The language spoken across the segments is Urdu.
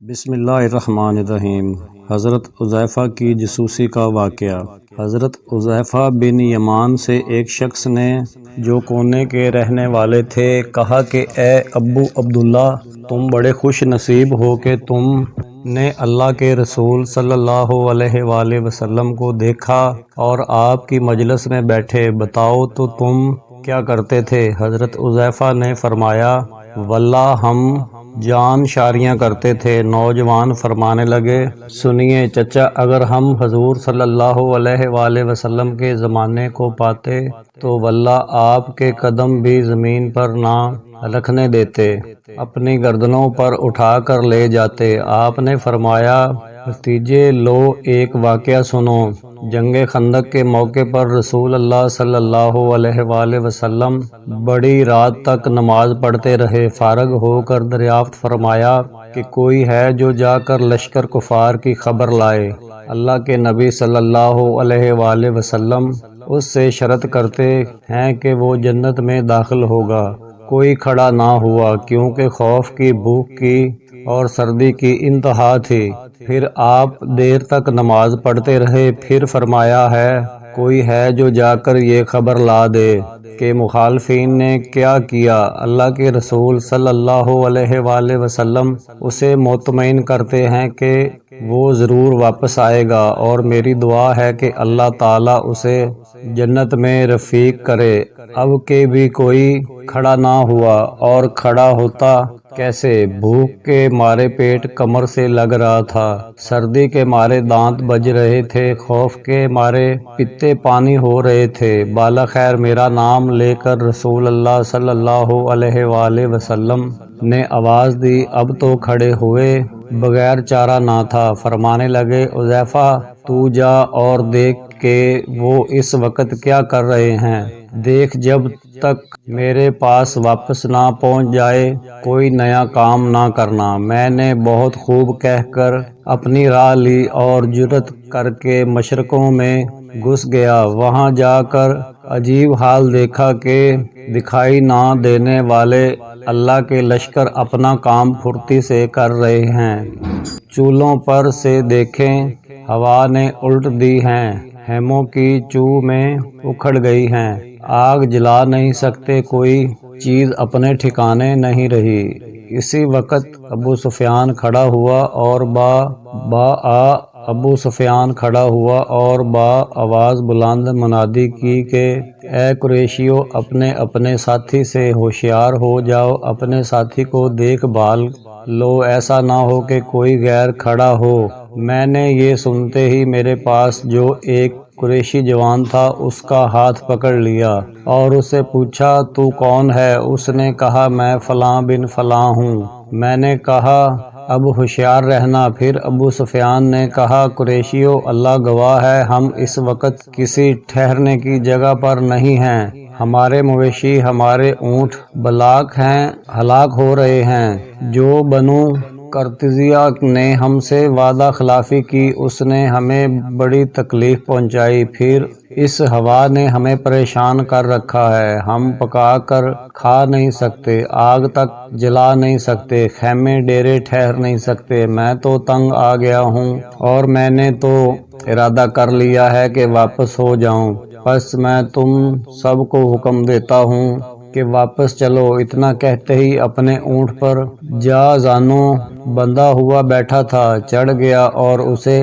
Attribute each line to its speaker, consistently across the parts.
Speaker 1: بسم اللہ الرحمن الرحیم۔ حضرت حذیفہ کی جاسوسی کا واقعہ۔ حضرت حذیفہ بن یمان سے ایک شخص نے جو کونے کے رہنے والے تھے کہا کہ اے ابو عبداللہ، تم بڑے خوش نصیب ہو کہ تم نے اللہ کے رسول صلی اللہ علیہ وآلہ وسلم کو دیکھا اور آپ کی مجلس میں بیٹھے، بتاؤ تو تم کیا کرتے تھے؟ حضرت حذیفہ نے فرمایا، واللہ ہم جان شاریاں کرتے تھے۔ نوجوان فرمانے لگے، سنیے چچا، اگر ہم حضور صلی اللہ علیہ وآلہ وسلم کے زمانے کو پاتے تو واللہ آپ کے قدم بھی زمین پر نہ رکھنے دیتے، اپنی گردنوں پر اٹھا کر لے جاتے۔ آپ نے فرمایا، بھتیجے لو ایک واقعہ سنو۔ جنگ خندق کے موقع پر رسول اللہ صلی اللہ علیہ وآلہ وسلم بڑی رات تک نماز پڑھتے رہے۔ فارغ ہو کر دریافت فرمایا کہ کوئی ہے جو جا کر لشکر کفار کی خبر لائے۔ اللہ کے نبی صلی اللہ علیہ وآلہ وسلم اس سے شرط کرتے ہیں کہ وہ جنت میں داخل ہوگا۔ کوئی کھڑا نہ ہوا کیونکہ خوف کی، بھوک کی اور سردی کی انتہا تھی۔ پھر آپ دیر تک نماز پڑھتے رہے، پھر فرمایا ہے کوئی ہے جو جا کر یہ خبر لا دے کہ مخالفین نے کیا کیا۔ اللہ کے رسول صلی اللہ علیہ وآلہ وسلم اسے مطمئن کرتے ہیں کہ وہ ضرور واپس آئے گا، اور میری دعا ہے کہ اللہ تعالیٰ اسے جنت میں رفیق کرے۔ اب کہ بھی کوئی کھڑا نہ ہوا، اور کھڑا ہوتا کیسے؟ بھوک کے مارے پیٹ کمر سے لگ رہا تھا، سردی کے مارے دانت بج رہے تھے، خوف کے مارے پتے پانی ہو رہے تھے۔ بالاخیر میرا نام لے کر رسول اللہ صلی اللہ علیہ وآلہ وسلم نے آواز دی، اب تو کھڑے ہوئے بغیر چارہ نہ تھا۔ فرمانے لگے، حذیفہ تو جا اور دیکھ کہ وہ اس وقت کیا کر رہے ہیں، دیکھ جب تک میرے پاس واپس نہ پہنچ جائے کوئی نیا کام نہ کرنا۔ میں نے بہت خوب کہہ کر اپنی راہ لی اور جرأت کر کے مشرقوں میں گھس گیا۔ وہاں جا کر عجیب حال دیکھا کہ دکھائی نہ دینے والے اللہ کے لشکر اپنا کام پھرتی سے کر رہے ہیں۔ چولہوں پر سے دیکھیں ہوا نے الٹ دی ہیں، خیموں کی چوب میں اکھڑ گئی ہیں، آگ جلا نہیں سکتے، کوئی چیز اپنے ٹھکانے نہیں رہی۔ اسی وقت ابو سفیان کھڑا ہوا اور آواز بلند منادی کی کہ اے قریشیو، اپنے اپنے ساتھی سے ہوشیار ہو جاؤ، اپنے ساتھی کو دیکھ بھال لو، ایسا نہ ہو کہ کوئی غیر کھڑا ہو۔ میں نے یہ سنتے ہی میرے پاس جو ایک قریشی جوان تھا اس کا ہاتھ پکڑ لیا اور اس سے پوچھا، تو کون ہے؟ اس نے کہا، میں فلاں بن فلاں ہوں۔ میں نے کہا، اب ہوشیار رہنا۔ پھر ابو سفیان نے کہا، قریشیو، اللہ گواہ ہے ہم اس وقت کسی ٹھہرنے کی جگہ پر نہیں ہیں، ہمارے مویشی، ہمارے اونٹ ہلاک ہو رہے ہیں۔ جو بنو قرظہ نے ہم سے وعدہ خلافی کی اس نے ہمیں بڑی تکلیف پہنچائی، پھر اس ہوا نے ہمیں پریشان کر رکھا ہے، ہم پکا کر کھا نہیں سکتے، آگ تک جلا نہیں سکتے، خیمے ڈیرے ٹھہر نہیں سکتے۔ میں تو تنگ آ گیا ہوں اور میں نے تو ارادہ کر لیا ہے کہ واپس ہو جاؤں، بس میں تم سب کو حکم دیتا ہوں کہ واپس چلو۔ اتنا کہتے ہی اپنے اونٹ پر جا زانو بندھا ہوا بیٹھا تھا، چڑھ گیا اور اسے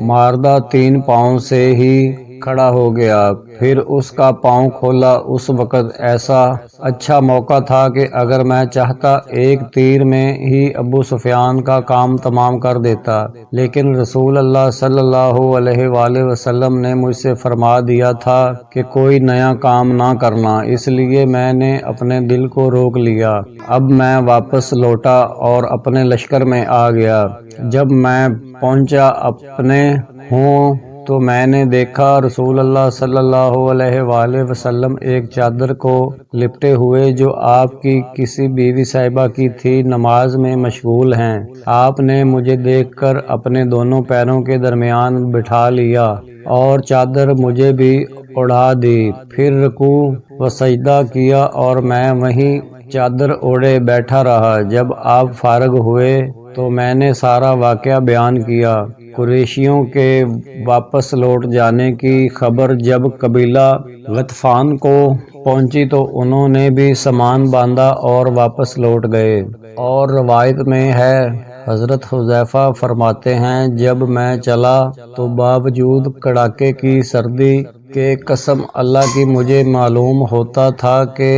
Speaker 1: ماردہ 3 پاؤں سے ہی کھڑا ہو گیا۔ پھر اس کا پاؤں کھولا۔ اس وقت ایسا اچھا موقع تھا کہ اگر میں چاہتا ایک تیر میں ہی ابو سفیان کا کام تمام کر دیتا، لیکن رسول اللہ صلی اللہ علیہ وآلہ وسلم نے مجھ سے فرما دیا تھا کہ کوئی نیا کام نہ کرنا، اس لیے میں نے اپنے دل کو روک لیا۔ اب میں واپس لوٹا اور اپنے لشکر میں آ گیا۔ جب میں پہنچا اپنے ہوں تو میں نے دیکھا رسول اللہ صلی اللہ علیہ وآلہ وسلم ایک چادر کو لپٹے ہوئے جو آپ کی کسی بیوی صاحبہ کی تھی، نماز میں مشغول ہیں۔ آپ نے مجھے دیکھ کر اپنے دونوں پیروں کے درمیان بٹھا لیا اور چادر مجھے بھی اڑا دی، پھر رکوع و سجدہ کیا اور میں وہیں چادر اوڑھے بیٹھا رہا۔ جب آپ فارغ ہوئے تو میں نے سارا واقعہ بیان کیا۔ قریشیوں کے واپس لوٹ جانے کی خبر جب قبیلہ غطفان کو پہنچی تو انہوں نے بھی سامان باندھا اور واپس لوٹ گئے۔ اور روایت میں ہے، حضرت حذیفہ فرماتے ہیں، جب میں چلا تو باوجود کڑاکے کی سردی کے قسم اللہ کی مجھے معلوم ہوتا تھا کہ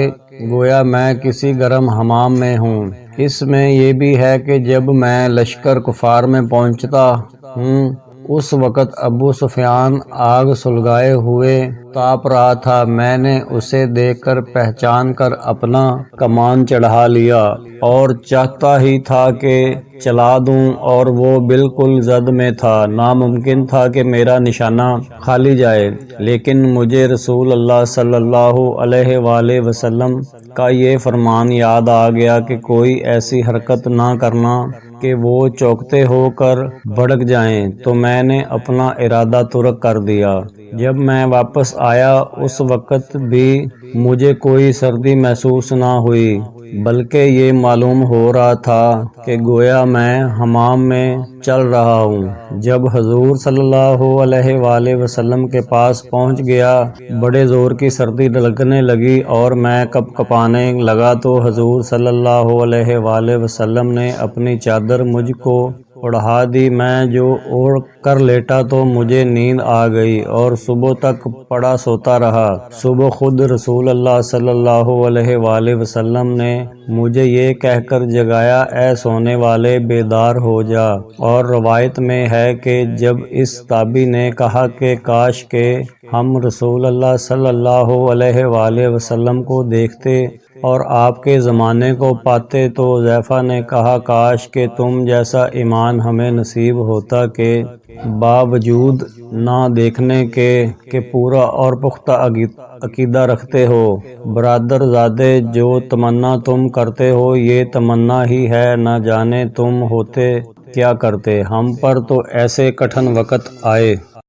Speaker 1: گویا میں کسی گرم حمام میں ہوں۔ اس میں یہ بھی ہے کہ جب میں لشکر کفار میں پہنچتا ہوں اس وقت ابو سفیان آگ سلگائے ہوئے تاپ رہا تھا۔ میں نے اسے دیکھ کر پہچان کر اپنا کمان چڑھا لیا اور چاہتا ہی تھا کہ چلا دوں، اور وہ بالکل زد میں تھا۔ ناممکن تھا کہ میرا نشانہ خالی جائے، لیکن مجھے رسول اللہ صلی اللہ علیہ وآلہ وسلم کا یہ فرمان یاد آ گیا کہ کوئی ایسی حرکت نہ کرنا کہ وہ چوکتے ہو کر بھڑک جائیں، تو میں نے اپنا ارادہ ترک کر دیا۔ جب میں واپس آیا اس وقت بھی مجھے کوئی سردی محسوس نہ ہوئی، بلکہ یہ معلوم ہو رہا تھا کہ گویا میں حمام میں چل رہا ہوں۔ جب حضور صلی اللہ علیہ وآلہ وسلم کے پاس پہنچ گیا، بڑے زور کی سردی لگنے لگی اور میں کپ کپانے لگا تو حضور صلی اللہ علیہ وآلہ وسلم نے اپنی چادر مجھ کو اڑا دی۔ میں جو اوڑھ کر لیٹا تو مجھے نیند آ گئی اور صبح تک پڑا سوتا رہا۔ صبح خود رسول اللہ صلی اللہ علیہ وآلہ وسلم نے مجھے یہ کہہ کر جگایا، اے سونے والے، بیدار ہو جا۔ اور روایت میں ہے کہ جب اس تابعی نے کہا کہ کاش کہ ہم رسول اللہ صلی اللہ علیہ وآلہ وسلم کو دیکھتے اور آپ کے زمانے کو پاتے، تو حذیفہ نے کہا کاش کہ تم جیسا ایمان ہمیں نصیب ہوتا کہ باوجود نہ دیکھنے کے کہ پورا اور پختہ عقیدہ رکھتے ہو۔ برادر زادے، جو تمنا تم کرتے ہو یہ تمنا ہی ہے، نہ جانے تم ہوتے کیا کرتے۔ ہم پر تو ایسے کٹھن وقت آئے